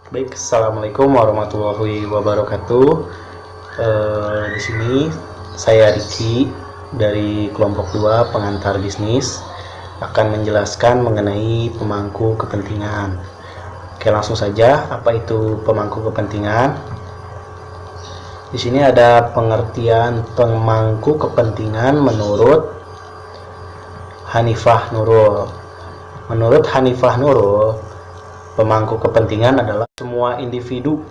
Baik, assalamualaikum warahmatullahi wabarakatuh. Di sini saya Riki dari kelompok 2 pengantar bisnis akan menjelaskan mengenai pemangku kepentingan. Oke, langsung saja. Apa itu pemangku kepentingan? Di sini ada pengertian pemangku kepentingan menurut Hanifah Nurul. Menurut Hanifah Nurul, pemangku kepentingan adalah semua individu,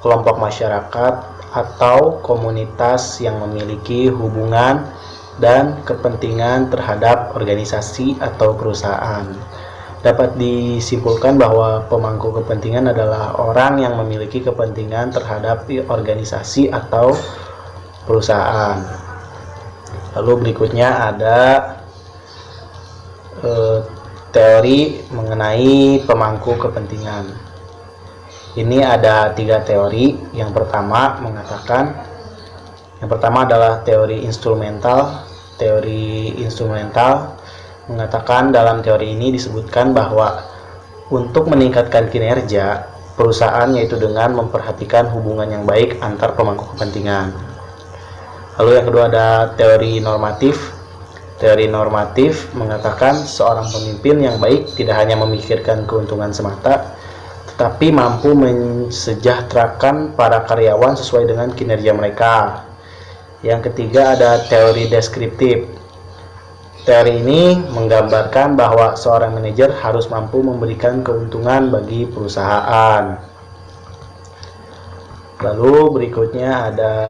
kelompok masyarakat, atau komunitas yang memiliki hubungan dan kepentingan terhadap organisasi atau perusahaan. Dapat disimpulkan bahwa pemangku kepentingan adalah orang yang memiliki kepentingan terhadap organisasi atau perusahaan. Lalu berikutnya ada teori mengenai pemangku kepentingan. Ini ada 3 teori. Yang pertama adalah teori instrumental. Teori instrumental mengatakan dalam teori ini disebutkan bahwa untuk meningkatkan kinerja perusahaan, yaitu dengan memperhatikan hubungan yang baik antar pemangku kepentingan. Lalu yang kedua ada teori normatif. Teori normatif mengatakan seorang pemimpin yang baik tidak hanya memikirkan keuntungan semata, tetapi mampu mensejahterakan para karyawan sesuai dengan kinerja mereka. Yang ketiga ada teori deskriptif. Teori ini menggambarkan bahwa seorang manajer harus mampu memberikan keuntungan bagi perusahaan. Lalu berikutnya ada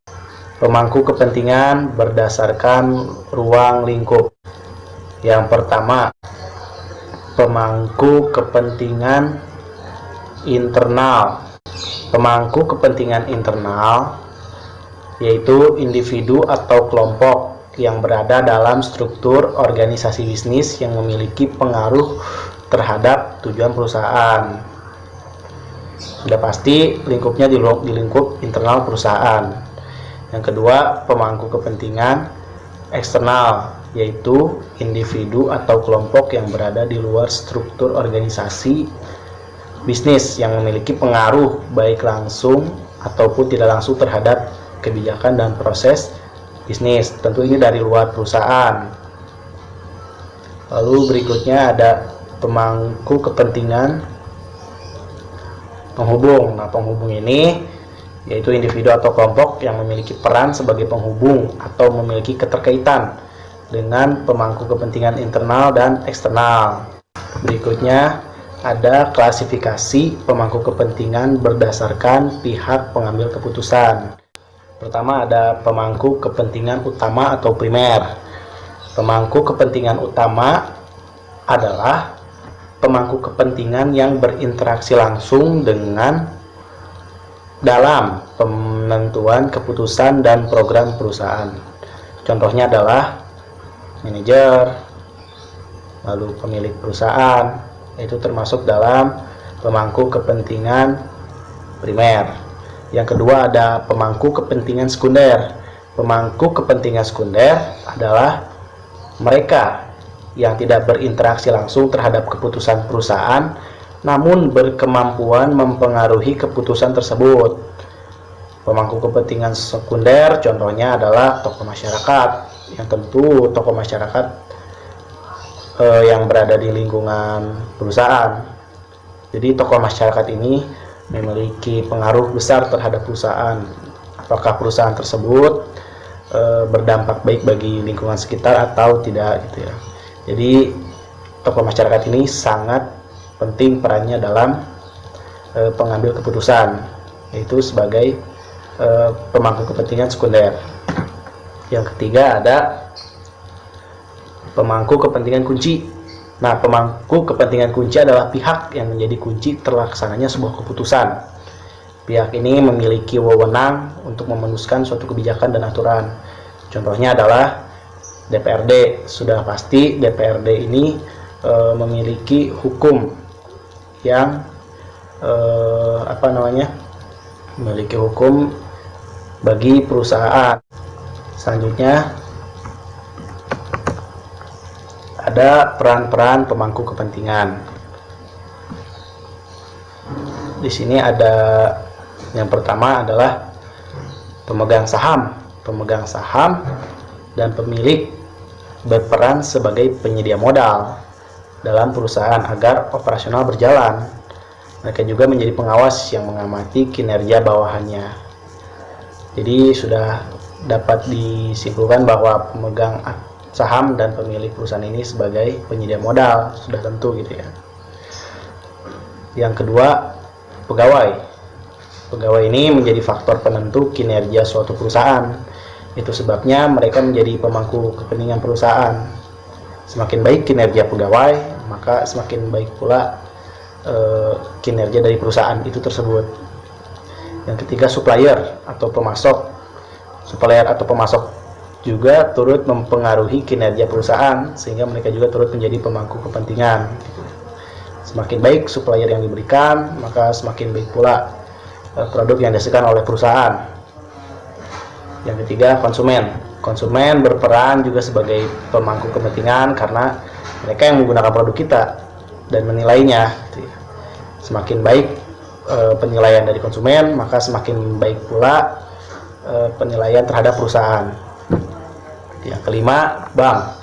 pemangku kepentingan berdasarkan ruang lingkup. Yang pertama, pemangku kepentingan internal. Pemangku kepentingan internal yaitu individu atau kelompok yang berada dalam struktur organisasi bisnis yang memiliki pengaruh terhadap tujuan perusahaan. Sudah pasti lingkupnya di lingkup internal perusahaan. Yang kedua, pemangku kepentingan eksternal, yaitu individu atau kelompok yang berada di luar struktur organisasi bisnis yang memiliki pengaruh baik langsung ataupun tidak langsung terhadap kebijakan dan proses bisnis. Tentu ini dari luar perusahaan. Lalu berikutnya ada pemangku kepentingan penghubung. Nah, penghubung ini yaitu individu atau kelompok yang memiliki peran sebagai penghubung atau memiliki keterkaitan dengan pemangku kepentingan internal dan eksternal. Berikutnya ada klasifikasi pemangku kepentingan berdasarkan pihak pengambil keputusan. Pertama ada pemangku kepentingan utama atau primer. Pemangku kepentingan utama adalah pemangku kepentingan yang berinteraksi langsung dengan dalam penentuan keputusan dan program perusahaan. Contohnya adalah manajer, lalu pemilik perusahaan, itu termasuk dalam pemangku kepentingan primer. Yang kedua ada pemangku kepentingan sekunder. Pemangku kepentingan sekunder adalah mereka yang tidak berinteraksi langsung terhadap keputusan perusahaan, namun berkemampuan mempengaruhi keputusan tersebut. Pemangku kepentingan sekunder contohnya adalah tokoh masyarakat, yang tentu tokoh masyarakat yang berada di lingkungan perusahaan. Jadi tokoh masyarakat ini memiliki pengaruh besar terhadap perusahaan. Apakah perusahaan tersebut berdampak baik bagi lingkungan sekitar atau tidak gitu ya. Jadi tokoh masyarakat ini sangat penting perannya dalam pengambil keputusan, yaitu sebagai pemangku kepentingan sekunder. Yang ketiga ada pemangku kepentingan kunci. Nah, pemangku kepentingan kunci adalah pihak yang menjadi kunci terlaksananya sebuah keputusan. Pihak ini memiliki wewenang untuk memutuskan suatu kebijakan dan aturan. Contohnya adalah DPRD. Sudah pasti DPRD ini memiliki hukum yang memiliki hukum bagi perusahaan. Selanjutnya ada peran-peran pemangku kepentingan. Di sini ada yang pertama adalah pemegang saham. Pemegang saham dan pemilik berperan sebagai penyedia modal dalam perusahaan agar operasional berjalan. Mereka juga menjadi pengawas yang mengamati kinerja bawahannya. Jadi sudah dapat disimpulkan bahwa pemegang saham dan pemilik perusahaan ini sebagai penyedia modal, sudah tentu gitu ya. Yang kedua, pegawai. Pegawai ini menjadi faktor penentu kinerja suatu perusahaan. Itu sebabnya mereka menjadi pemangku kepentingan perusahaan. Semakin baik kinerja pegawai, maka semakin baik pula kinerja dari perusahaan itu tersebut. Yang ketiga, supplier atau pemasok. Supplier atau pemasok juga turut mempengaruhi kinerja perusahaan, sehingga mereka juga turut menjadi pemangku kepentingan. Semakin baik supplier yang diberikan, maka semakin baik pula produk yang dihasilkan oleh perusahaan. Yang ketiga, konsumen. Konsumen berperan juga sebagai pemangku kepentingan karena mereka yang menggunakan produk kita dan menilainya. Semakin baik penilaian dari konsumen, maka semakin baik pula penilaian terhadap perusahaan. Yang kelima, bank.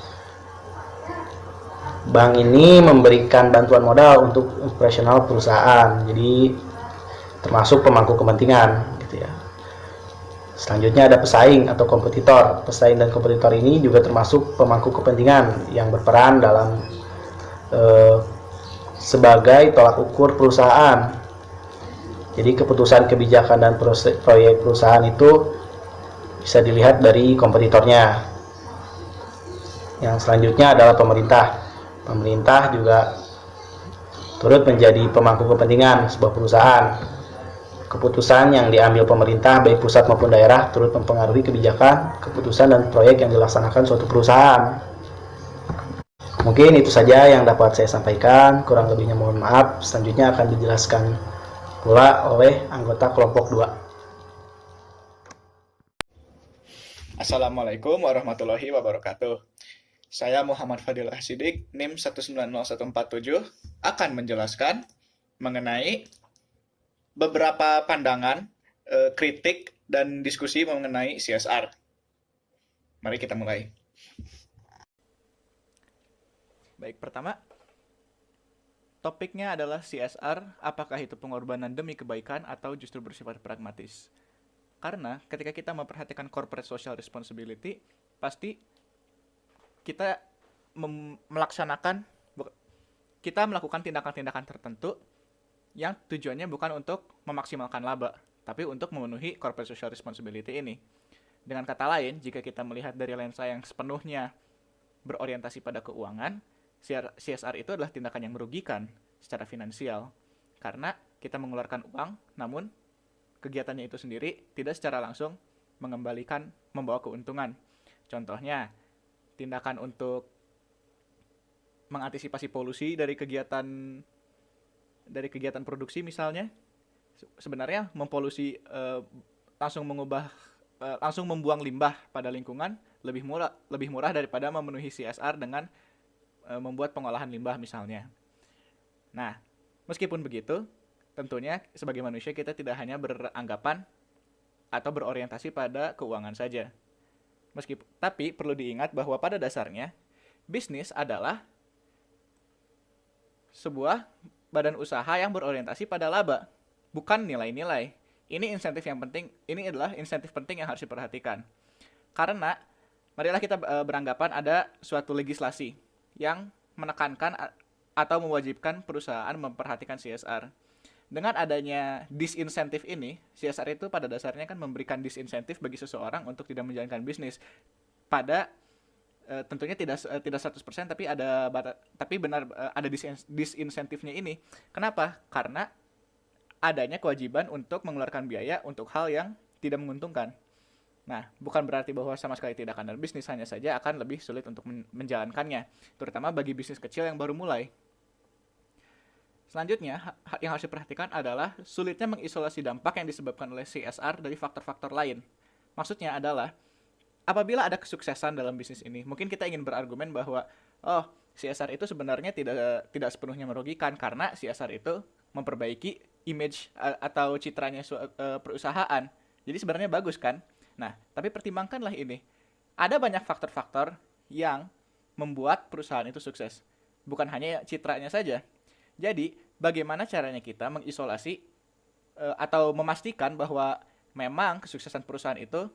Bank ini memberikan bantuan modal untuk operasional perusahaan, jadi termasuk pemangku kepentingan gitu ya. Selanjutnya ada pesaing atau kompetitor. Pesaing dan kompetitor ini juga termasuk pemangku kepentingan yang berperan dalam sebagai tolak ukur perusahaan. Jadi keputusan kebijakan dan proyek perusahaan itu bisa dilihat dari kompetitornya. Yang selanjutnya adalah pemerintah. Pemerintah juga turut menjadi pemangku kepentingan sebuah perusahaan. Keputusan yang diambil pemerintah baik pusat maupun daerah turut mempengaruhi kebijakan, keputusan dan proyek yang dilaksanakan suatu perusahaan. Mungkin itu saja yang dapat saya sampaikan, kurang lebihnya mohon maaf. Selanjutnya akan dijelaskan pula oleh anggota kelompok 2. Assalamualaikum warahmatullahi wabarakatuh. Saya Muhammad Fadil Hasidik, NIM 1901147, akan menjelaskan mengenai beberapa pandangan, kritik, dan diskusi mengenai CSR. Mari kita mulai. Baik, pertama, topiknya adalah CSR, apakah itu pengorbanan demi kebaikan atau justru bersifat pragmatis? Karena ketika kita memperhatikan corporate social responsibility, pasti kita melakukan tindakan-tindakan tertentu yang tujuannya bukan untuk memaksimalkan laba, tapi untuk memenuhi corporate social responsibility ini. Dengan kata lain, jika kita melihat dari lensa yang sepenuhnya berorientasi pada keuangan, CSR itu adalah tindakan yang merugikan secara finansial, karena kita mengeluarkan uang, namun kegiatannya itu sendiri tidak secara langsung membawa keuntungan. Contohnya, tindakan untuk mengantisipasi polusi dari kegiatan produksi misalnya, sebenarnya mempolusi langsung membuang limbah pada lingkungan lebih murah daripada memenuhi CSR dengan membuat pengolahan limbah misalnya. Nah, meskipun begitu, tentunya sebagai manusia kita tidak hanya beranggapan atau berorientasi pada keuangan saja. Tapi perlu diingat bahwa pada dasarnya bisnis adalah sebuah badan usaha yang berorientasi pada laba, bukan nilai-nilai. Ini adalah insentif penting yang harus diperhatikan. Karena marilah kita beranggapan ada suatu legislasi yang menekankan atau mewajibkan perusahaan memperhatikan CSR. Dengan adanya disinsentif ini, CSR itu pada dasarnya kan memberikan disinsentif bagi seseorang untuk tidak menjalankan bisnis. Tentunya tidak 100%, tapi benar ada disinsentifnya ini. Kenapa? Karena adanya kewajiban untuk mengeluarkan biaya untuk hal yang tidak menguntungkan. Nah, bukan berarti bahwa sama sekali tidak akan ada bisnis, hanya saja akan lebih sulit untuk menjalankannya, terutama bagi bisnis kecil yang baru mulai. Selanjutnya, yang harus diperhatikan adalah sulitnya mengisolasi dampak yang disebabkan oleh CSR dari faktor-faktor lain. Maksudnya adalah, apabila ada kesuksesan dalam bisnis ini, mungkin kita ingin berargumen bahwa, CSR itu sebenarnya tidak sepenuhnya merugikan, karena CSR itu memperbaiki image atau citranya perusahaan. Jadi sebenarnya bagus kan? Nah, tapi pertimbangkanlah ini. Ada banyak faktor-faktor yang membuat perusahaan itu sukses. Bukan hanya citranya saja. Jadi, bagaimana caranya kita mengisolasi atau memastikan bahwa memang kesuksesan perusahaan itu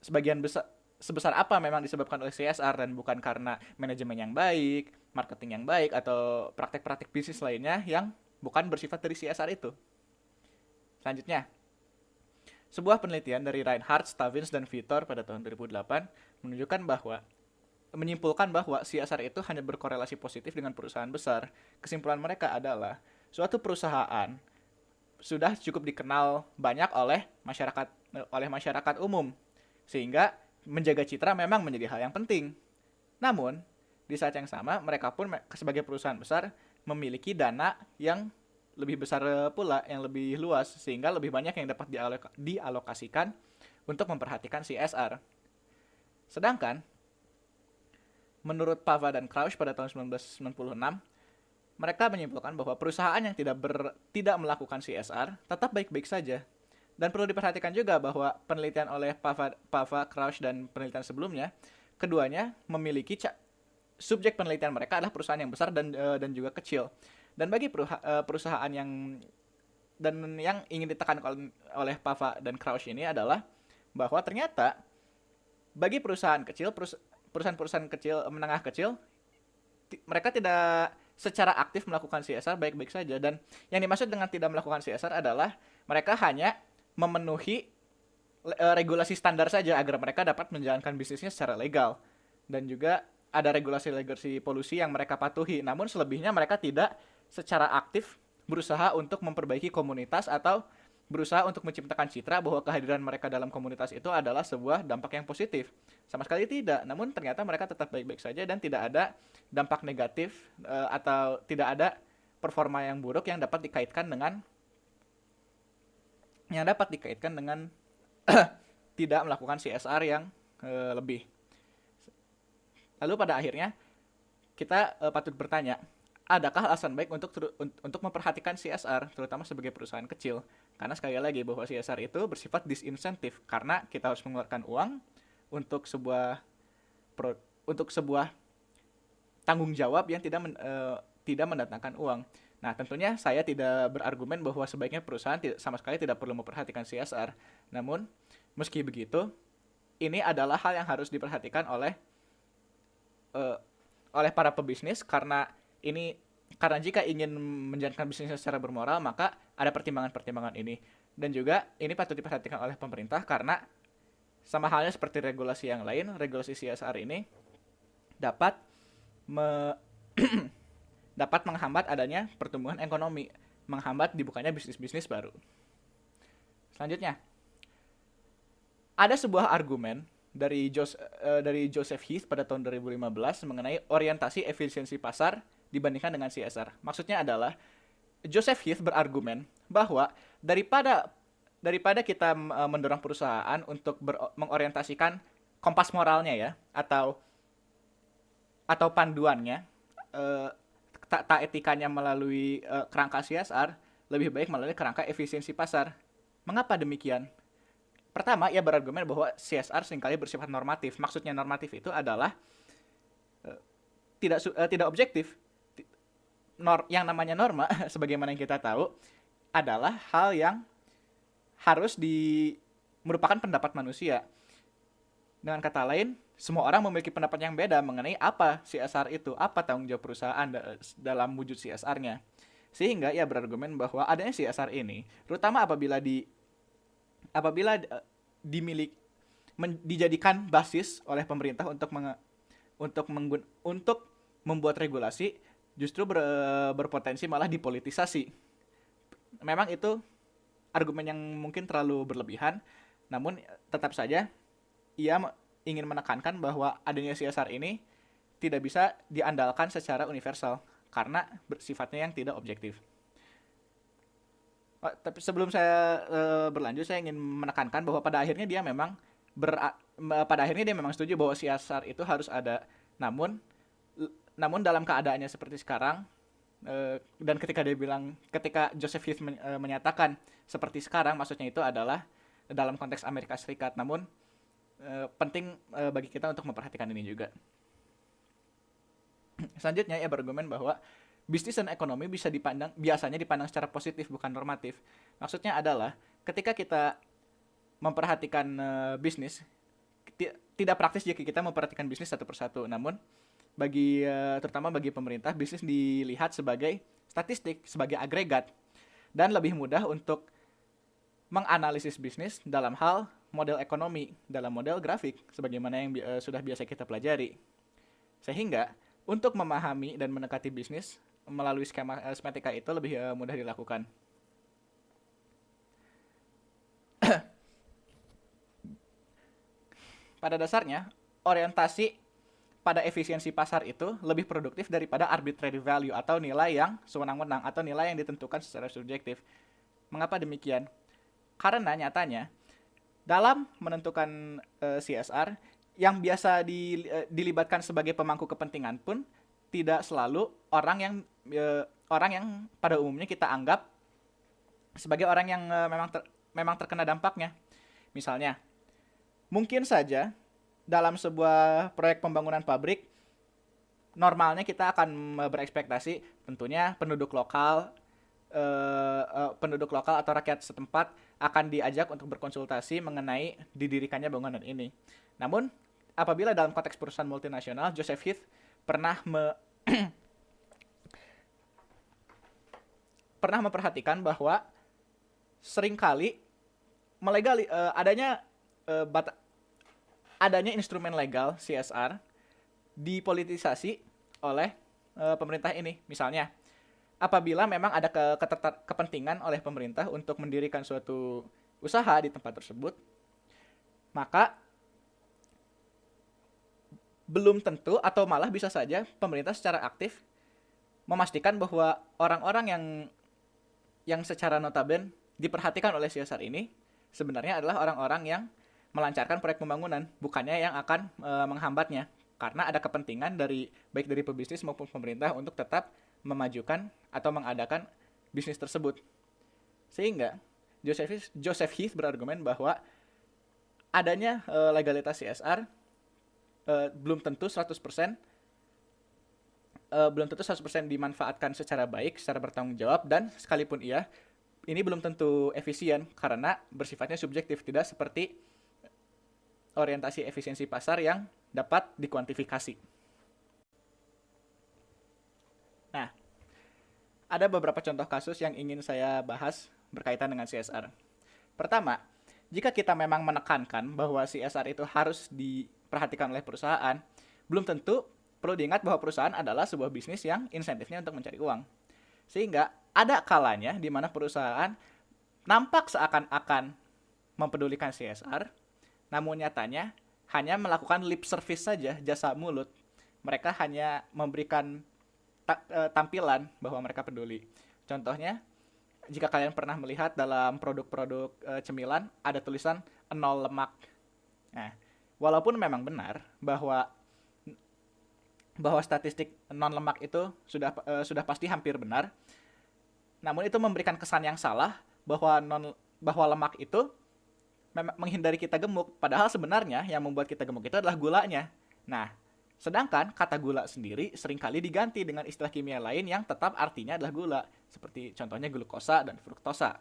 sebagian besar sebesar apa memang disebabkan oleh CSR dan bukan karena manajemen yang baik, marketing yang baik, atau praktek-praktek bisnis lainnya yang bukan bersifat dari CSR itu. Selanjutnya, sebuah penelitian dari Reinhardt, Stavins, dan Vitor pada tahun 2008 menyimpulkan bahwa CSR itu hanya berkorelasi positif dengan perusahaan besar. Kesimpulan mereka adalah suatu perusahaan sudah cukup dikenal banyak oleh masyarakat umum, sehingga menjaga citra memang menjadi hal yang penting. Namun, di saat yang sama, mereka pun sebagai perusahaan besar memiliki dana yang lebih besar pula, yang lebih luas, sehingga lebih banyak yang dapat dialokasikan untuk memperhatikan CSR. Sedangkan, menurut Pava dan Krausz pada tahun 1996, mereka menyimpulkan bahwa perusahaan yang tidak melakukan CSR tetap baik-baik saja. Dan perlu diperhatikan juga bahwa penelitian oleh Pava, Krausz, dan penelitian sebelumnya, keduanya memiliki subjek penelitian mereka adalah perusahaan yang besar dan juga kecil. Dan bagi perusahaan yang ingin ditekankan oleh Pava dan Krausz ini adalah bahwa ternyata bagi perusahaan kecil, menengah kecil, mereka tidak secara aktif melakukan CSR baik-baik saja. Dan yang dimaksud dengan tidak melakukan CSR adalah mereka hanya memenuhi regulasi standar saja agar mereka dapat menjalankan bisnisnya secara legal. Dan juga ada regulasi polusi yang mereka patuhi. Namun selebihnya mereka tidak secara aktif berusaha untuk memperbaiki komunitas atau berusaha untuk menciptakan citra bahwa kehadiran mereka dalam komunitas itu adalah sebuah dampak yang positif. Sama sekali tidak. Namun ternyata mereka tetap baik-baik saja dan tidak ada dampak negatif atau tidak ada performa yang buruk yang dapat dikaitkan dengan tidak melakukan CSR yang lebih. Lalu pada akhirnya kita patut bertanya, adakah alasan baik untuk memperhatikan CSR, terutama sebagai perusahaan kecil? Karena sekali lagi bahwa CSR itu bersifat disinsentif, karena kita harus mengeluarkan uang untuk sebuah tanggung jawab yang tidak mendatangkan uang. Nah, tentunya saya tidak berargumen bahwa sebaiknya perusahaan sama sekali tidak perlu memperhatikan CSR. Namun, meski begitu, ini adalah hal yang harus diperhatikan oleh para pebisnis karena jika ingin menjalankan bisnisnya secara bermoral, maka ada pertimbangan-pertimbangan ini. Dan juga ini patut diperhatikan oleh pemerintah karena sama halnya seperti regulasi yang lain, regulasi CSR ini dapat menghambat adanya pertumbuhan ekonomi, menghambat dibukanya bisnis-bisnis baru. Selanjutnya, ada sebuah argumen dari Joseph Heath pada tahun 2015 mengenai orientasi efisiensi pasar dibandingkan dengan CSR. Maksudnya adalah Joseph Heath berargumen bahwa daripada kita mendorong perusahaan untuk mengorientasikan kompas moralnya ya atau panduannya etikanya melalui kerangka CSR, lebih baik melalui kerangka efisiensi pasar. Mengapa demikian? Pertama, ia berargumen bahwa CSR seringkali bersifat normatif. Maksudnya normatif itu adalah tidak objektif. Yang namanya norma, sebagaimana yang kita tahu, adalah hal yang harus merupakan pendapat manusia. Dengan kata lain, semua orang memiliki pendapat yang beda mengenai apa CSR itu, apa tanggung jawab perusahaan dalam wujud CSR-nya. Sehingga ia berargumen bahwa adanya CSR ini, terutama apabila dijadikan basis oleh pemerintah untuk membuat regulasi, justru berpotensi malah dipolitisasi. Memang itu argumen yang mungkin terlalu berlebihan, namun tetap saja ia ingin menekankan bahwa adanya CSR ini tidak bisa diandalkan secara universal karena sifatnya yang tidak objektif. Tapi sebelum saya berlanjut, saya ingin menekankan bahwa pada akhirnya dia memang setuju bahwa CSR itu harus ada. Namun dalam keadaannya seperti sekarang, Dan ketika Joseph Heath menyatakan seperti sekarang, maksudnya itu adalah dalam konteks Amerika Serikat. Namun penting bagi kita untuk memperhatikan ini juga. Selanjutnya ia berargumen bahwa bisnis dan ekonomi biasanya dipandang secara positif, bukan normatif. Maksudnya adalah ketika kita memperhatikan bisnis, tidak praktis jika kita memperhatikan bisnis satu persatu. Namun terutama bagi pemerintah, bisnis dilihat sebagai statistik, sebagai agregat, dan lebih mudah untuk menganalisis bisnis dalam hal model ekonomi, dalam model grafik, sebagaimana yang sudah biasa kita pelajari. Sehingga untuk memahami dan mendekati bisnis melalui skema semiotika itu lebih mudah dilakukan. Pada dasarnya, orientasi pada efisiensi pasar itu lebih produktif daripada arbitrary value atau nilai yang sewenang-wenang atau nilai yang ditentukan secara subjektif. Mengapa demikian? Karena nyatanya dalam menentukan CSR yang biasa dilibatkan sebagai pemangku kepentingan pun tidak selalu orang yang pada umumnya kita anggap sebagai orang yang memang terkena dampaknya. Misalnya, mungkin saja dalam sebuah proyek pembangunan pabrik, normalnya kita akan berekspektasi tentunya penduduk lokal atau rakyat setempat akan diajak untuk berkonsultasi mengenai didirikannya bangunan ini. Namun, apabila dalam konteks perusahaan multinasional, Joseph Heath pernah memperhatikan bahwa seringkali adanya instrumen legal CSR dipolitisasi oleh pemerintah ini. Misalnya, apabila memang ada kepentingan oleh pemerintah untuk mendirikan suatu usaha di tempat tersebut, maka belum tentu atau malah bisa saja pemerintah secara aktif memastikan bahwa orang-orang yang secara notabene diperhatikan oleh CSR ini sebenarnya adalah orang-orang yang melancarkan proyek pembangunan, bukannya yang akan menghambatnya, karena ada kepentingan baik dari pebisnis maupun pemerintah untuk tetap memajukan atau mengadakan bisnis tersebut. Sehingga Joseph Heath berargumen bahwa adanya legalitas CSR belum tentu 100% dimanfaatkan secara baik, secara bertanggung jawab, dan sekalipun ini belum tentu efisien karena bersifatnya subjektif, tidak seperti orientasi efisiensi pasar yang dapat dikuantifikasi. Nah, ada beberapa contoh kasus yang ingin saya bahas berkaitan dengan CSR. Pertama, jika kita memang menekankan bahwa CSR itu harus diperhatikan oleh perusahaan, belum tentu perlu diingat bahwa perusahaan adalah sebuah bisnis yang insentifnya untuk mencari uang. Sehingga ada kalanya di mana perusahaan nampak seakan-akan mempedulikan CSR, namun nyatanya hanya melakukan lip service saja, jasa mulut. Mereka hanya memberikan tampilan bahwa mereka peduli. Contohnya, jika kalian pernah melihat dalam produk-produk cemilan ada tulisan 0 lemak. Nah, walaupun memang benar bahwa statistik non lemak itu sudah pasti hampir benar, namun itu memberikan kesan yang salah bahwa lemak itu menghindari kita gemuk, padahal sebenarnya yang membuat kita gemuk itu adalah gulanya. Nah, sedangkan kata gula sendiri seringkali diganti dengan istilah kimia lain yang tetap artinya adalah gula, seperti contohnya glukosa dan fruktosa.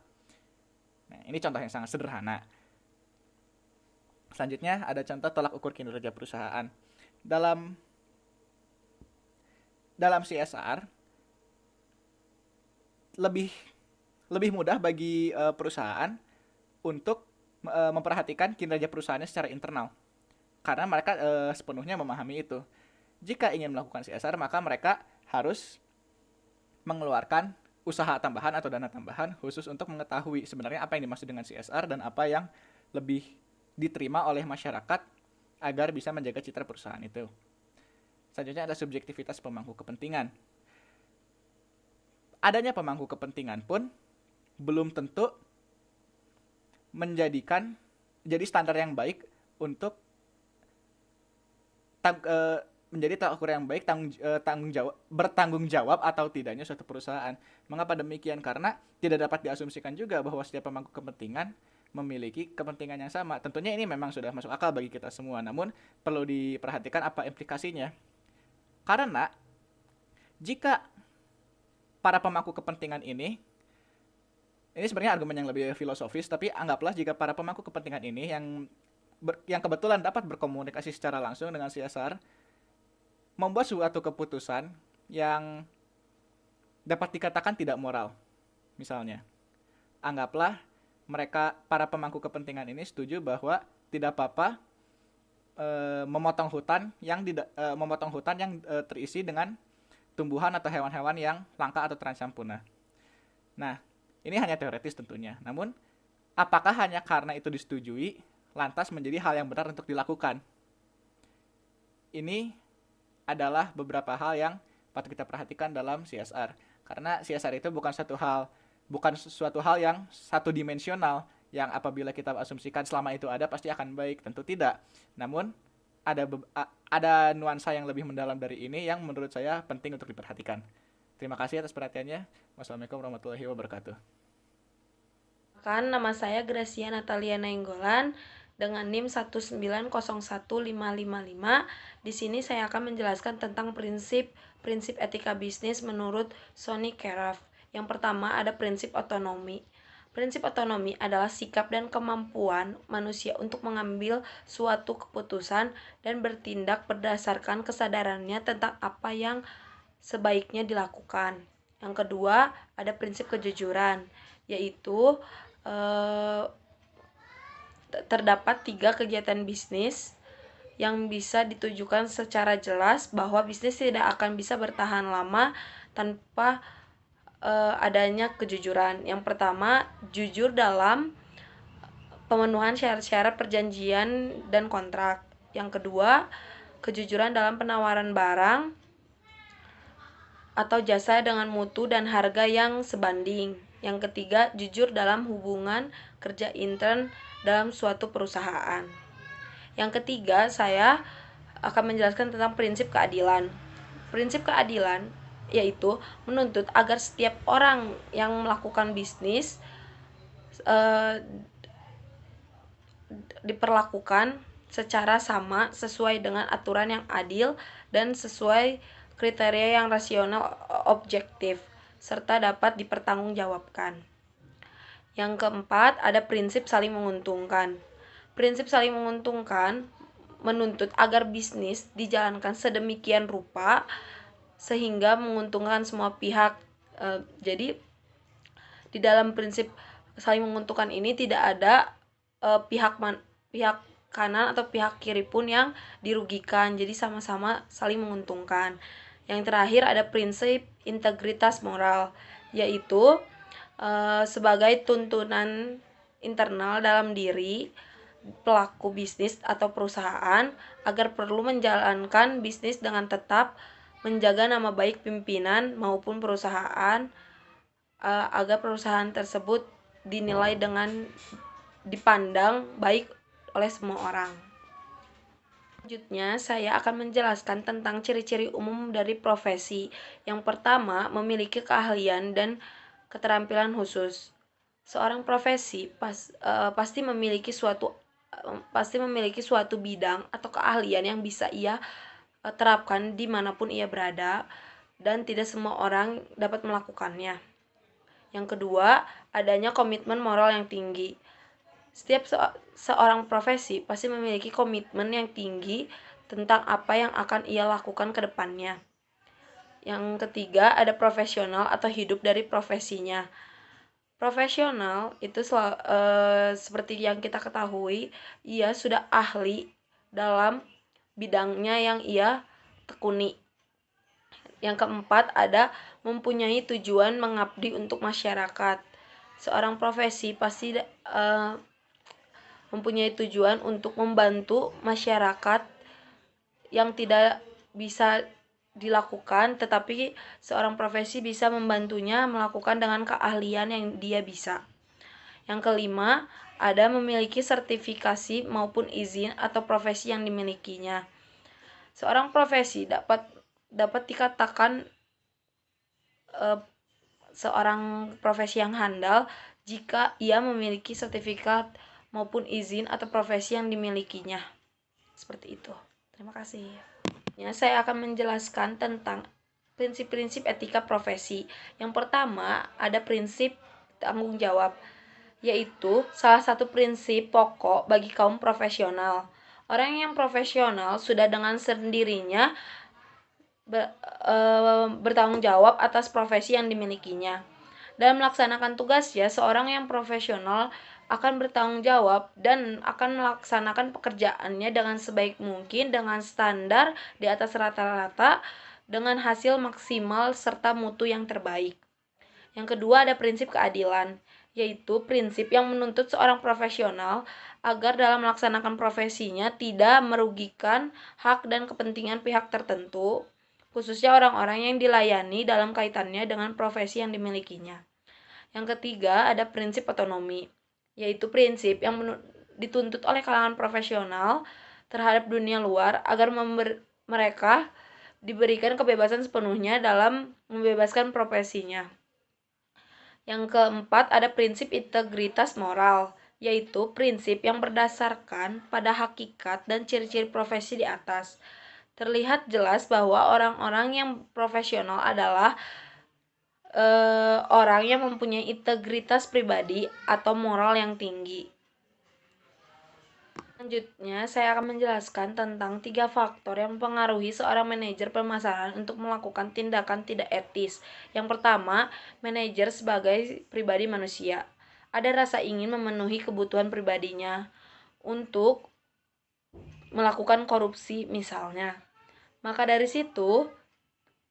Nah, ini contoh yang sangat sederhana. Selanjutnya ada contoh tolak ukur kinerja perusahaan. Dalam CSR lebih mudah bagi perusahaan untuk memperhatikan kinerja perusahaannya secara internal, karena mereka sepenuhnya memahami itu. Jika ingin melakukan CSR, maka mereka harus mengeluarkan usaha tambahan atau dana tambahan khusus untuk mengetahui sebenarnya apa yang dimaksud dengan CSR dan apa yang lebih diterima oleh masyarakat agar bisa menjaga citra perusahaan itu. Selanjutnya ada subjektivitas pemangku kepentingan. Adanya pemangku kepentingan pun belum tentu jadi standar yang baik untuk menjadi tolak ukur yang baik bertanggung jawab atau tidaknya suatu perusahaan. Mengapa demikian? Karena tidak dapat diasumsikan juga bahwa setiap pemangku kepentingan memiliki kepentingan yang sama. Tentunya ini memang sudah masuk akal bagi kita semua, namun perlu diperhatikan apa implikasinya. Karena jika para pemangku kepentingan ini sebenarnya argumen yang lebih filosofis, tapi anggaplah jika para pemangku kepentingan ini yang kebetulan dapat berkomunikasi secara langsung dengan CSR membuat suatu keputusan yang dapat dikatakan tidak moral. Misalnya, anggaplah para pemangku kepentingan ini setuju bahwa tidak apa-apa memotong hutan yang terisi dengan tumbuhan atau hewan-hewan yang langka atau terancam punah. Nah, ini hanya teoretis tentunya. Namun, apakah hanya karena itu disetujui, lantas menjadi hal yang benar untuk dilakukan? Ini adalah beberapa hal yang patut kita perhatikan dalam CSR. Karena CSR itu bukan suatu hal yang satu dimensional, yang apabila kita asumsikan selama itu ada pasti akan baik. Tentu tidak. Namun ada nuansa yang lebih mendalam dari ini yang menurut saya penting untuk diperhatikan. Terima kasih atas perhatiannya. Wassalamualaikum warahmatullahi wabarakatuh. Nama saya Gracia Natalia Nainggolan dengan NIM 1901555. Di sini saya akan menjelaskan tentang prinsip etika bisnis menurut Sonny Keraf. Yang pertama ada prinsip otonomi. Prinsip otonomi adalah sikap dan kemampuan manusia untuk mengambil suatu keputusan dan bertindak berdasarkan kesadarannya tentang apa yang sebaiknya dilakukan. Yang kedua ada prinsip kejujuran, yaitu terdapat 3 kegiatan bisnis yang bisa ditujukan secara jelas bahwa bisnis tidak akan bisa bertahan lama tanpa adanya kejujuran. Yang pertama, jujur dalam pemenuhan syarat-syarat perjanjian dan kontrak. Yang kedua, kejujuran dalam penawaran barang atau jasa dengan mutu dan harga yang sebanding. Yang ketiga, jujur dalam hubungan kerja intern dalam suatu perusahaan. Yang ketiga, saya akan menjelaskan tentang prinsip keadilan. Prinsip keadilan yaitu menuntut agar setiap orang yang melakukan bisnis diperlakukan secara sama sesuai dengan aturan yang adil dan sesuai kriteria yang rasional objektif serta dapat dipertanggungjawabkan. Yang keempat, ada prinsip saling menguntungkan. Prinsip saling menguntungkan menuntut agar bisnis dijalankan sedemikian rupa sehingga menguntungkan semua pihak. Jadi di dalam prinsip saling menguntungkan ini tidak ada pihak kanan atau pihak kiri pun yang dirugikan. Jadi sama-sama saling menguntungkan. Yang terakhir ada prinsip integritas moral, yaitu sebagai tuntunan internal dalam diri pelaku bisnis atau perusahaan agar perlu menjalankan bisnis dengan tetap menjaga nama baik pimpinan maupun perusahaan agar perusahaan tersebut dinilai dengan dipandang baik oleh semua orang. Selanjutnya, saya akan menjelaskan tentang ciri-ciri umum dari profesi. Yang pertama, memiliki keahlian dan keterampilan khusus. Seorang profesi pasti memiliki suatu bidang atau keahlian yang bisa ia terapkan dimanapun ia berada, dan tidak semua orang dapat melakukannya. Yang kedua, adanya komitmen moral yang tinggi. Setiap seorang profesi pasti memiliki komitmen yang tinggi tentang apa yang akan ia lakukan ke depannya. Yang ketiga, ada profesional atau hidup dari profesinya. Profesional itu seperti yang kita ketahui, ia sudah ahli dalam bidangnya yang ia tekuni. Yang keempat, ada mempunyai tujuan mengabdi untuk masyarakat. Seorang profesi pasti mempunyai tujuan untuk membantu masyarakat yang tidak bisa dilakukan, tetapi seorang profesi bisa membantunya melakukan dengan keahlian yang dia bisa. Yang kelima, ada memiliki sertifikasi maupun izin atau profesi yang dimilikinya. Seorang profesi dapat dikatakan seorang profesi yang handal jika ia memiliki sertifikat maupun izin atau profesi yang dimilikinya. Seperti itu. Terima kasih. Saya akan menjelaskan tentang prinsip-prinsip etika profesi. Yang pertama, ada prinsip tanggung jawab, yaitu salah satu prinsip pokok bagi kaum profesional. Orang yang profesional sudah dengan sendirinya bertanggung jawab atas profesi yang dimilikinya. Dalam melaksanakan tugasnya, seorang yang profesional akan bertanggung jawab dan akan melaksanakan pekerjaannya dengan sebaik mungkin dengan standar di atas rata-rata dengan hasil maksimal serta mutu yang terbaik. Yang kedua ada prinsip keadilan, yaitu prinsip yang menuntut seorang profesional agar dalam melaksanakan profesinya tidak merugikan hak dan kepentingan pihak tertentu, khususnya orang-orang yang dilayani dalam kaitannya dengan profesi yang dimilikinya. Yang ketiga ada prinsip otonomi, yaitu prinsip yang dituntut oleh kalangan profesional terhadap dunia luar agar mereka diberikan kebebasan sepenuhnya dalam membebaskan profesinya. Yang keempat ada prinsip integritas moral, yaitu prinsip yang berdasarkan pada hakikat dan ciri-ciri profesi di atas. Terlihat jelas bahwa orang-orang yang profesional adalah orang yang mempunyai integritas pribadi atau moral yang tinggi. Selanjutnya, saya akan menjelaskan tentang 3 faktor yang mempengaruhi seorang manajer pemasaran untuk melakukan tindakan tidak etis. Yang pertama, manajer sebagai pribadi manusia. Ada rasa ingin memenuhi kebutuhan pribadinya untuk melakukan korupsi misalnya. Maka dari situ,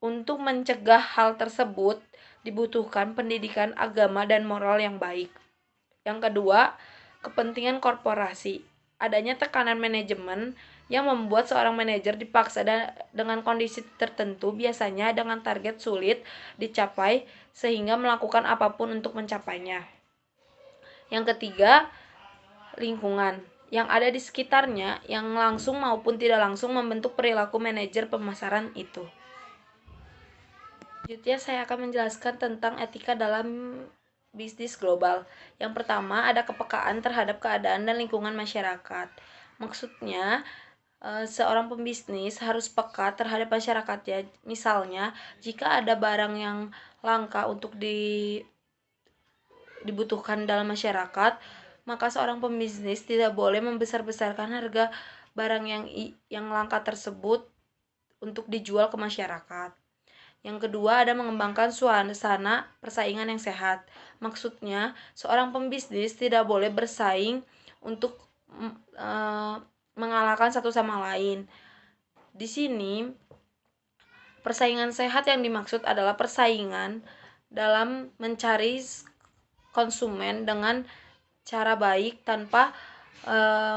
untuk mencegah hal tersebut, dibutuhkan pendidikan agama dan moral yang baik. Yang kedua, kepentingan korporasi. Adanya tekanan manajemen yang membuat seorang manajer dipaksa dengan kondisi tertentu, biasanya dengan target sulit dicapai sehingga melakukan apapun untuk mencapainya. Yang ketiga, lingkungan yang ada di sekitarnya yang langsung maupun tidak langsung membentuk perilaku manajer pemasaran itu. Selanjutnya saya akan menjelaskan tentang etika dalam bisnis global. Yang pertama ada kepekaan terhadap keadaan dan lingkungan masyarakat. Maksudnya seorang pembisnis harus peka terhadap masyarakatnya. Misalnya jika ada barang yang langka untuk dibutuhkan dalam masyarakat, maka seorang pembisnis tidak boleh membesar-besarkan harga barang yang langka tersebut untuk dijual ke masyarakat. Yang kedua ada mengembangkan suasana persaingan yang sehat. Maksudnya seorang pembisnis tidak boleh bersaing untuk mengalahkan satu sama lain. Di sini persaingan sehat yang dimaksud adalah persaingan dalam mencari konsumen dengan cara baik tanpa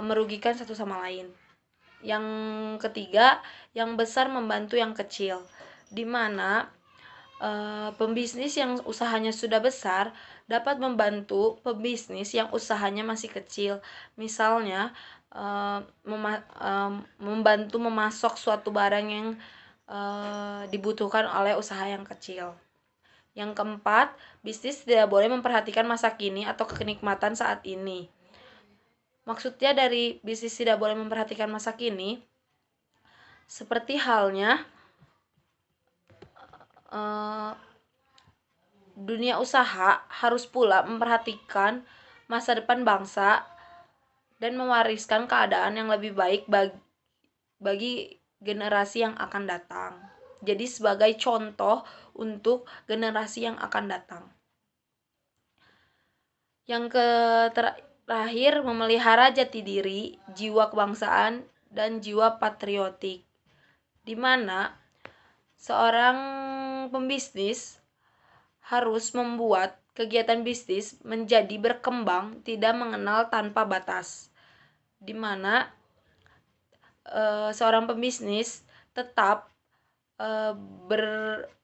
merugikan satu sama lain. Yang ketiga, yang besar membantu yang kecil, di mana pembisnis yang usahanya sudah besar dapat membantu pembisnis yang usahanya masih kecil. Misalnya membantu memasok suatu barang yang dibutuhkan oleh usaha yang kecil. Yang keempat, bisnis tidak boleh memperhatikan masa kini atau kenikmatan saat ini. Maksudnya dari bisnis tidak boleh memperhatikan masa kini, seperti halnya dunia usaha harus pula memperhatikan masa depan bangsa dan mewariskan keadaan yang lebih baik bagi generasi yang akan datang. Jadi sebagai contoh untuk generasi yang akan datang. Yang terakhir, memelihara jati diri, jiwa kebangsaan, dan jiwa patriotik, di mana seorang pembisnis harus membuat kegiatan bisnis menjadi berkembang, tidak mengenal tanpa batas, di mana seorang pembisnis tetap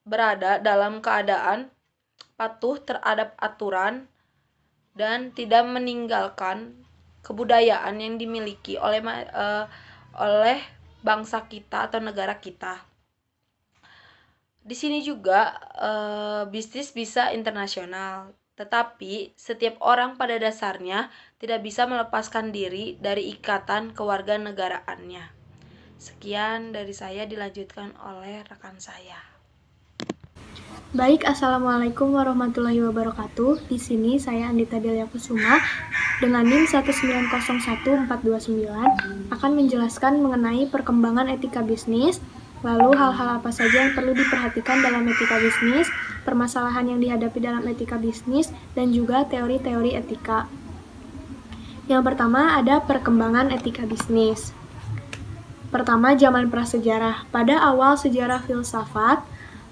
berada dalam keadaan patuh terhadap aturan dan tidak meninggalkan kebudayaan yang dimiliki oleh bangsa kita atau negara kita. Di sini juga bisnis bisa internasional, tetapi setiap orang pada dasarnya tidak bisa melepaskan diri dari ikatan kewarganegaraannya. Sekian dari saya, dilanjutkan oleh rekan saya. Baik, Assalamualaikum warahmatullahi wabarakatuh. Di sini saya Andita Delia Kusuma dengan NIM 1901429 akan menjelaskan mengenai perkembangan etika bisnis, lalu hal-hal apa saja yang perlu diperhatikan dalam etika bisnis, permasalahan yang dihadapi dalam etika bisnis, dan juga teori-teori etika. Yang pertama ada perkembangan etika bisnis. Pertama, zaman prasejarah. Pada awal sejarah filsafat,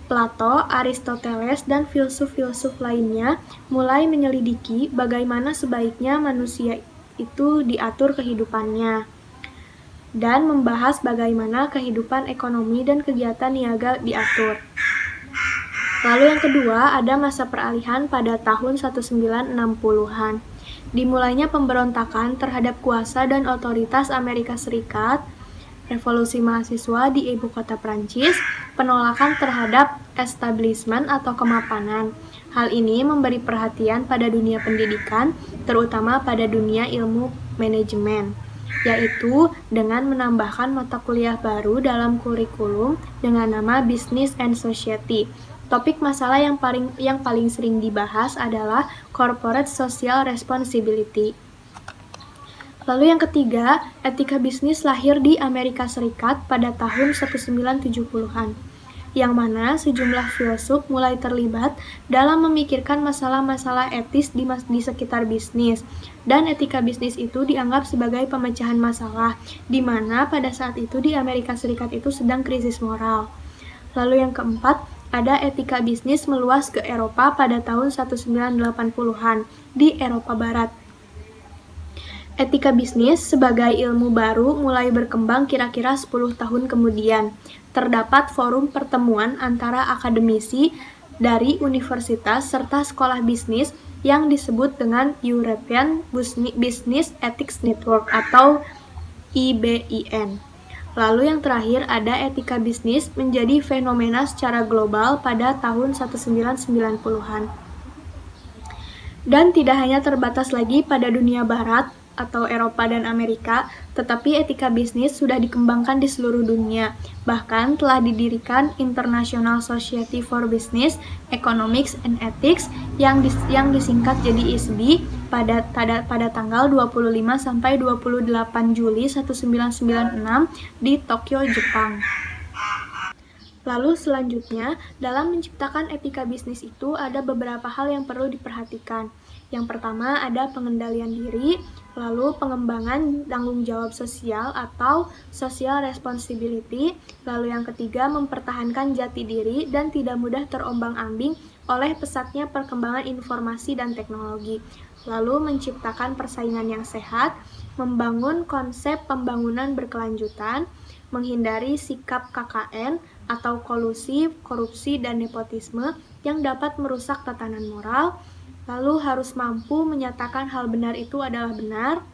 Plato, Aristoteles, dan filsuf-filsuf lainnya mulai menyelidiki bagaimana sebaiknya manusia itu diatur kehidupannya dan membahas bagaimana kehidupan ekonomi dan kegiatan niaga diatur. Lalu yang kedua, ada masa peralihan pada tahun 1960-an. Dimulainya pemberontakan terhadap kuasa dan otoritas Amerika Serikat, revolusi mahasiswa di ibu kota Prancis, penolakan terhadap establishment atau kemapanan. Hal ini memberi perhatian pada dunia pendidikan, terutama pada dunia ilmu manajemen, yaitu dengan menambahkan mata kuliah baru dalam kurikulum dengan nama Business and Society. Topik masalah yang paling sering dibahas adalah Corporate Social Responsibility. Lalu yang ketiga, etika bisnis lahir di Amerika Serikat pada tahun 1970-an, yang mana sejumlah filsuf mulai terlibat dalam memikirkan masalah-masalah etis di sekitar bisnis, dan etika bisnis itu dianggap sebagai pemecahan masalah, di mana pada saat itu di Amerika Serikat itu sedang krisis moral. Lalu yang keempat, ada etika bisnis meluas ke Eropa pada tahun 1980-an di Eropa Barat. Etika bisnis sebagai ilmu baru mulai berkembang kira-kira 10 tahun kemudian. Terdapat forum pertemuan antara akademisi dari universitas serta sekolah bisnis yang disebut dengan European Business Ethics Network atau EBIN. Lalu yang terakhir ada etika bisnis menjadi fenomena secara global pada tahun 1990-an. Dan tidak hanya terbatas lagi pada dunia barat atau Eropa dan Amerika, tetapi etika bisnis sudah dikembangkan di seluruh dunia. Bahkan telah didirikan International Society for Business, Economics and Ethics yang disingkat jadi ISBE pada tanggal 25 sampai 28 Juli 1996 di Tokyo, Jepang. Lalu selanjutnya, dalam menciptakan etika bisnis itu ada beberapa hal yang perlu diperhatikan. Yang pertama ada pengendalian diri, lalu pengembangan tanggung jawab sosial atau social responsibility, lalu yang ketiga mempertahankan jati diri dan tidak mudah terombang-ambing oleh pesatnya perkembangan informasi dan teknologi, lalu menciptakan persaingan yang sehat, membangun konsep pembangunan berkelanjutan, menghindari sikap KKN atau kolusi, korupsi, dan nepotisme yang dapat merusak tatanan moral, lalu harus mampu menyatakan hal benar itu adalah benar,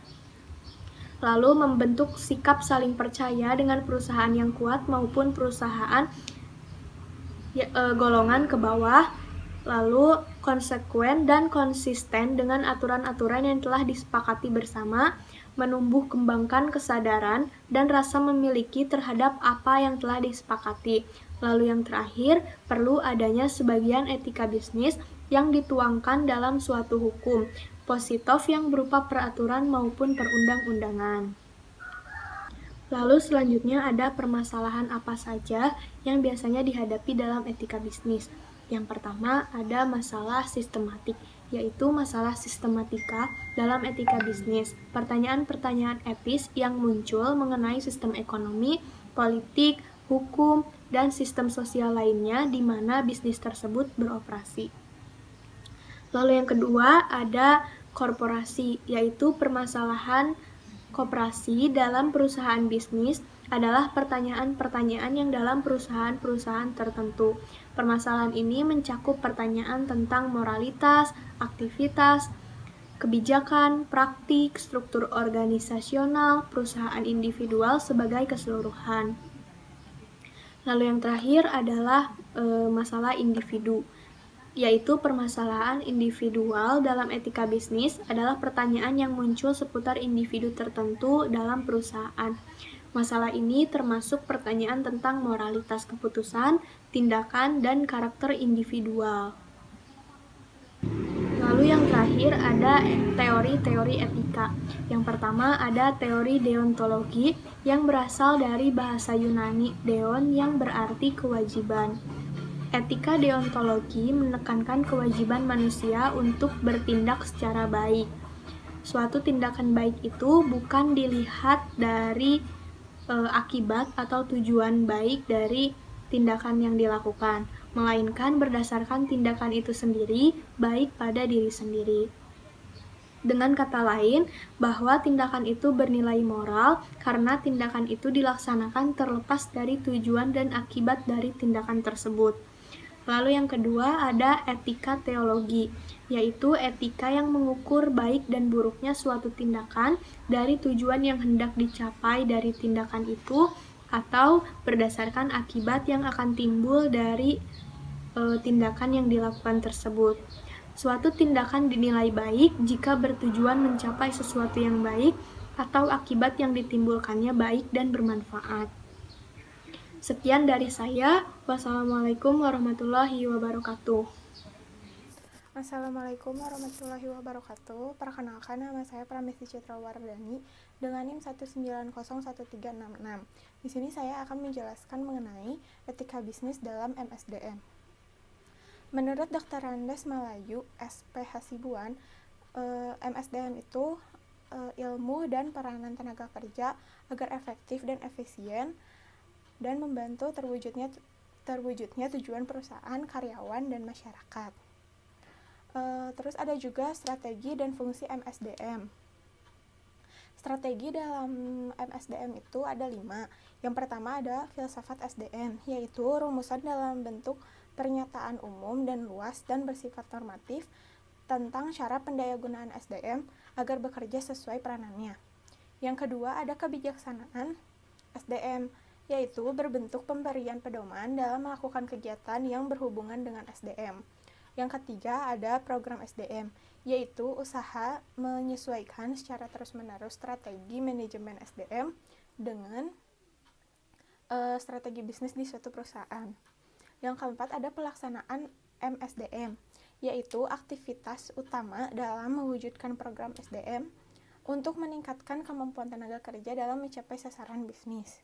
lalu membentuk sikap saling percaya dengan perusahaan yang kuat maupun perusahaan golongan ke bawah, lalu konsekuen dan konsisten dengan aturan-aturan yang telah disepakati bersama, menumbuh kembangkan kesadaran dan rasa memiliki terhadap apa yang telah disepakati. Lalu yang terakhir, perlu adanya sebagian etika bisnis yang dituangkan dalam suatu hukum positif yang berupa peraturan maupun perundang-undangan. Lalu selanjutnya ada permasalahan apa saja yang biasanya dihadapi dalam etika bisnis. Yang pertama ada masalah sistematik, yaitu masalah sistematika dalam etika bisnis. Pertanyaan-pertanyaan etis yang muncul mengenai sistem ekonomi, politik, hukum, dan sistem sosial lainnya di mana bisnis tersebut beroperasi. Lalu yang kedua ada korporasi, yaitu permasalahan koperasi dalam perusahaan bisnis adalah pertanyaan-pertanyaan yang dalam perusahaan-perusahaan tertentu. Permasalahan ini mencakup pertanyaan tentang moralitas, aktivitas, kebijakan, praktik, struktur organisasional, perusahaan individual sebagai keseluruhan. Lalu yang terakhir adalah masalah individu, yaitu permasalahan individual dalam etika bisnis adalah pertanyaan yang muncul seputar individu tertentu dalam perusahaan. Masalah ini termasuk pertanyaan tentang moralitas keputusan, tindakan, dan karakter individual. Lalu yang terakhir ada teori-teori etika. Yang pertama ada teori deontologi yang berasal dari bahasa Yunani deon yang berarti kewajiban. Etika deontologi menekankan kewajiban manusia untuk bertindak secara baik. Suatu tindakan baik itu bukan dilihat dari akibat atau tujuan baik dari tindakan yang dilakukan, melainkan berdasarkan tindakan itu sendiri baik pada diri sendiri. Dengan kata lain, bahwa tindakan itu bernilai moral karena tindakan itu dilaksanakan terlepas dari tujuan dan akibat dari tindakan tersebut. Lalu yang kedua ada etika teologi, yaitu etika yang mengukur baik dan buruknya suatu tindakan dari tujuan yang hendak dicapai dari tindakan itu atau berdasarkan akibat yang akan timbul dari tindakan yang dilakukan tersebut. Suatu tindakan dinilai baik jika bertujuan mencapai sesuatu yang baik atau akibat yang ditimbulkannya baik dan bermanfaat. Sekian dari saya. Wassalamualaikum warahmatullahi wabarakatuh. Assalamualaikum warahmatullahi wabarakatuh. Perkenalkan, nama saya Pramesti Citra Wardani dengan NIM 1901366. Di sini saya akan menjelaskan mengenai etika bisnis dalam MSDM. Menurut Dr. Andes Malayu, SP Hasibuan, MSDM itu ilmu dan peranan tenaga kerja agar efektif dan efisien dan membantu terwujudnya tujuan perusahaan, karyawan, dan masyarakat. Terus ada juga strategi dan fungsi MSDM. Strategi dalam MSDM itu ada 5. Yang pertama ada filsafat SDM, yaitu rumusan dalam bentuk pernyataan umum dan luas dan bersifat normatif tentang cara pendayagunaan SDM agar bekerja sesuai peranannya. Yang kedua ada kebijaksanaan SDM, yaitu berbentuk pemberian pedoman dalam melakukan kegiatan yang berhubungan dengan SDM. Yang ketiga ada program SDM, yaitu usaha menyesuaikan secara terus-menerus strategi manajemen SDM dengan strategi bisnis di suatu perusahaan. Yang keempat ada pelaksanaan MSDM, yaitu aktivitas utama dalam mewujudkan program SDM untuk meningkatkan kemampuan tenaga kerja dalam mencapai sasaran bisnis.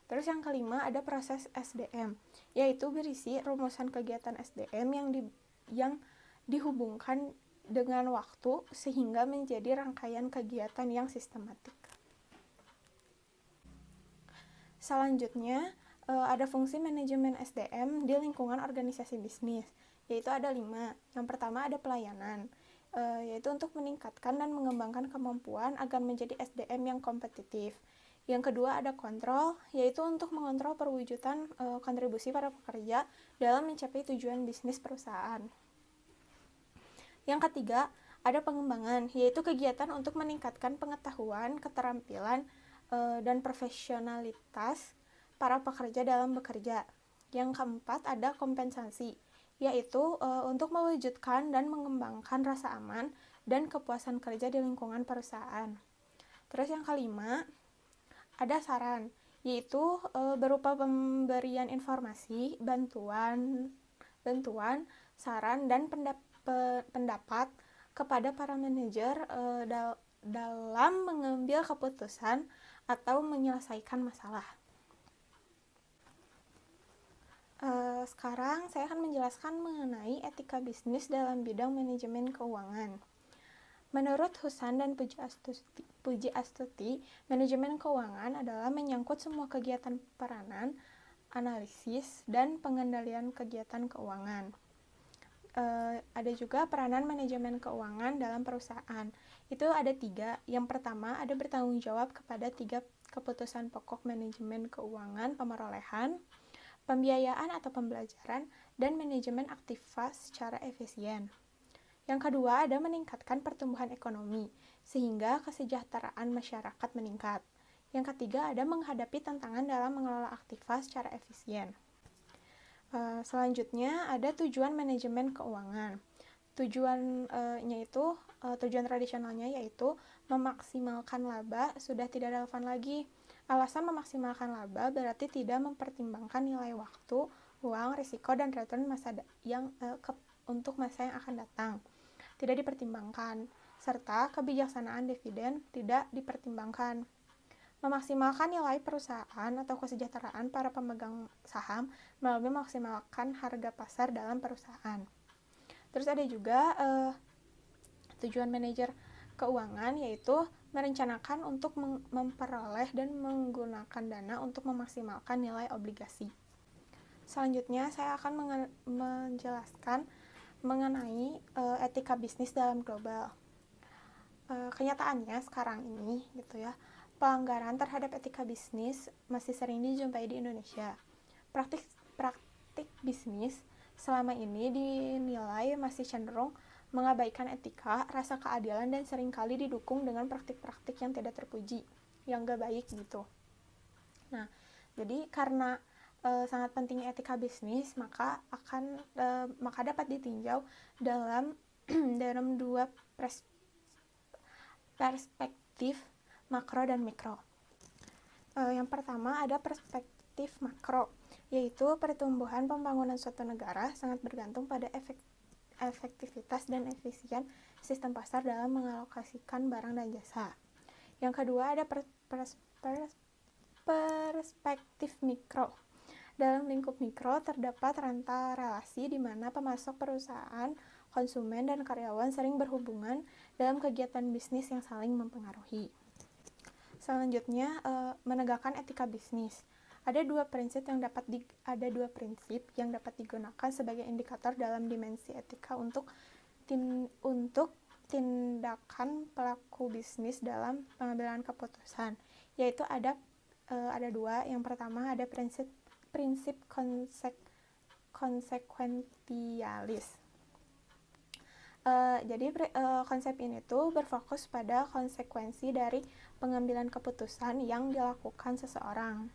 Terus yang kelima ada proses SDM, yaitu berisi rumusan kegiatan SDM yang dihubungkan dengan waktu sehingga menjadi rangkaian kegiatan yang sistematik. Selanjutnya ada fungsi manajemen SDM di lingkungan organisasi bisnis, yaitu ada 5. Yang pertama ada pelayanan, yaitu untuk meningkatkan dan mengembangkan kemampuan agar menjadi SDM yang kompetitif. Yang kedua ada kontrol, yaitu untuk mengontrol perwujudan kontribusi para pekerja dalam mencapai tujuan bisnis perusahaan. Yang ketiga ada pengembangan, yaitu kegiatan untuk meningkatkan pengetahuan, keterampilan, dan profesionalitas para pekerja dalam bekerja. Yang keempat ada kompensasi, yaitu untuk mewujudkan dan mengembangkan rasa aman dan kepuasan kerja di lingkungan perusahaan. Terus yang kelima ada saran, yaitu berupa pemberian informasi, bantuan, saran, dan pendapat kepada para manajer dalam mengambil keputusan atau menyelesaikan masalah. Sekarang saya akan menjelaskan mengenai etika bisnis dalam bidang manajemen keuangan. Menurut Husan dan Puji Astuti, manajemen keuangan adalah menyangkut semua kegiatan peranan, analisis, dan pengendalian kegiatan keuangan. Ada juga peranan manajemen keuangan dalam perusahaan. Itu ada 3. Yang pertama ada bertanggung jawab kepada 3 keputusan pokok manajemen keuangan, pemerolehan, pembiayaan atau pembelajaran, dan manajemen aktiva secara efisien. Yang kedua, ada meningkatkan pertumbuhan ekonomi, sehingga kesejahteraan masyarakat meningkat. Yang ketiga, ada menghadapi tantangan dalam mengelola aktiva secara efisien. Selanjutnya, ada tujuan manajemen keuangan. Tujuan tradisionalnya yaitu memaksimalkan laba sudah tidak relevan lagi. Alasan memaksimalkan laba berarti tidak mempertimbangkan nilai waktu, uang, risiko, dan return untuk masa yang akan datang. Tidak dipertimbangkan, serta kebijaksanaan dividen tidak dipertimbangkan. Memaksimalkan nilai perusahaan atau kesejahteraan para pemegang saham melalui memaksimalkan harga pasar dalam perusahaan. Terus ada juga tujuan manajer keuangan, yaitu merencanakan untuk memperoleh dan menggunakan dana untuk memaksimalkan nilai obligasi. Selanjutnya saya akan menjelaskan mengenai etika bisnis dalam global. Kenyataannya sekarang ini pelanggaran terhadap etika bisnis masih sering dijumpai di Indonesia. Praktik bisnis selama ini dinilai masih cenderung mengabaikan etika, rasa keadilan, dan seringkali didukung dengan praktik-praktik yang tidak terpuji, yang gak baik gitu. Nah, jadi karena sangat pentingnya etika bisnis, maka dapat ditinjau dalam dua perspektif makro dan mikro. Yang pertama ada perspektif makro, yaitu pertumbuhan pembangunan suatu negara sangat bergantung pada efektivitas dan efisien sistem pasar dalam mengalokasikan barang dan jasa. Yang kedua ada perspektif mikro. Dalam lingkup mikro terdapat rantai relasi di mana pemasok perusahaan, konsumen, dan karyawan sering berhubungan dalam kegiatan bisnis yang saling mempengaruhi. Selanjutnya, menegakkan etika bisnis. Ada dua prinsip yang dapat digunakan sebagai indikator dalam dimensi etika untuk tindakan pelaku bisnis dalam pengambilan keputusan, yaitu ada dua. Yang pertama ada prinsip konsekuensialis. Jadi konsep ini tuh berfokus pada konsekuensi dari pengambilan keputusan yang dilakukan seseorang.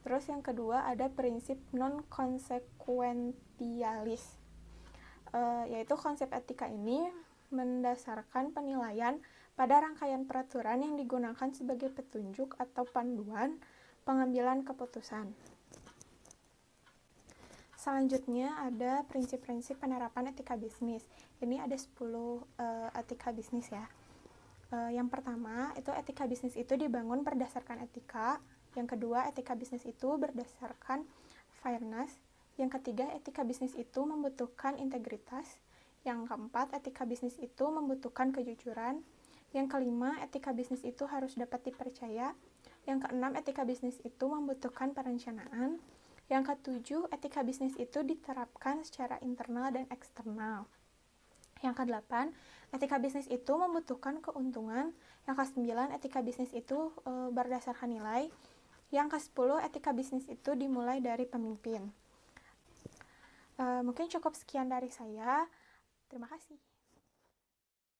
Terus yang kedua ada prinsip non-konsekuensialis, yaitu konsep etika ini mendasarkan penilaian pada rangkaian peraturan yang digunakan sebagai petunjuk atau panduan pengambilan keputusan. Selanjutnya ada prinsip-prinsip penerapan etika bisnis. Ini ada 10 etika bisnis ya. Yang pertama, itu etika bisnis itu dibangun berdasarkan etika. Yang kedua, etika bisnis itu berdasarkan fairness. Yang ketiga, etika bisnis itu membutuhkan integritas. Yang keempat, etika bisnis itu membutuhkan kejujuran. Yang kelima, etika bisnis itu harus dapat dipercaya. Yang keenam, etika bisnis itu membutuhkan perencanaan. Yang ketujuh, etika bisnis itu diterapkan secara internal dan eksternal. Yang kedelapan, etika bisnis itu membutuhkan keuntungan. Yang kesembilan, etika bisnis itu berdasarkan nilai. Yang kesepuluh, etika bisnis itu dimulai dari pemimpin. Mungkin cukup sekian dari saya. Terima kasih.